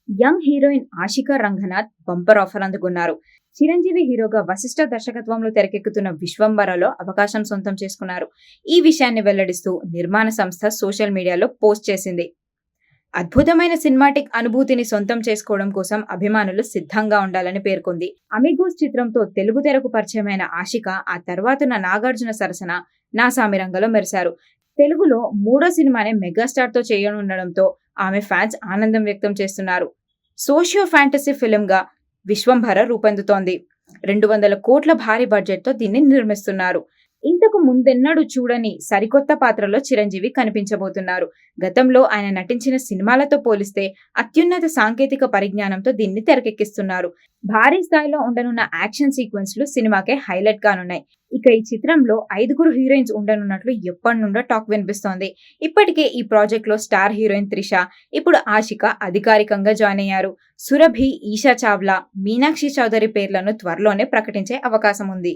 Young heroine Ashika Ranganath bumper offer అందుకున్నారు. చిరంజీవి హీరోగా వశిష్ఠ దర్శకత్వంలో తెరకెక్కుతున్న విశ్వంబరలో అవకాశం సొంతం చేసుకున్నారు. ఈ విషయాన్ని వెల్లడిస్తూ నిర్మాణ సంస్థ సోషల్ మీడియాలో పోస్ట్ చేసింది. అద్భుతమైన సినిమాటిక్ అనుభూతిని సొంతం చేసుకోవడం కోసం అభిమానులు సిద్ధంగా ఉండాలని పేర్కొంది. అమిగోస్ చిత్రంతో తెలుగు తెరకు పరిచయమైన ఆషిక ఆ తర్వాతున్న నాగార్జున సరసన నా సామిరంగలో మెరిశారు. తెలుగులో మూడో సినిమానే మెగాస్టార్ తో చేయనుండడంతో ఆమె ఫ్యాన్స్ ఆనందం వ్యక్తం చేస్తున్నారు. సోషియో ఫ్యాంటసీ ఫిల్మ్ గా విశ్వంభర రూపొందుతోంది. 200 కోట్ల భారీ బడ్జెట్ తో దీన్ని నిర్మిస్తున్నారు. ఇంతకు ముందెన్నడూ చూడని సరికొత్త పాత్రలో చిరంజీవి కనిపించబోతున్నారు. గతంలో ఆయన నటించిన సినిమాలతో పోలిస్తే అత్యున్నత సాంకేతిక పరిజ్ఞానంతో దీన్ని తెరకెక్కిస్తున్నారు. భారీ స్థాయిలో ఉండనున్న యాక్షన్ సీక్వెన్స్లు సినిమాకే హైలైట్ కానున్నాయి. ఇక ఈ చిత్రంలో 5 హీరోయిన్స్ ఉండనున్నట్లు ఎప్పటి నుండో టాక్ వినిపిస్తోంది. ఇప్పటికే ఈ ప్రాజెక్ట్ లో స్టార్ హీరోయిన్ త్రిష, ఇప్పుడు ఆషిక అధికారికంగా జాయిన్ అయ్యారు. సురభి, ఈషా చావ్లా, మీనాక్షి చౌదరి పేర్లను త్వరలోనే ప్రకటించే అవకాశం ఉంది.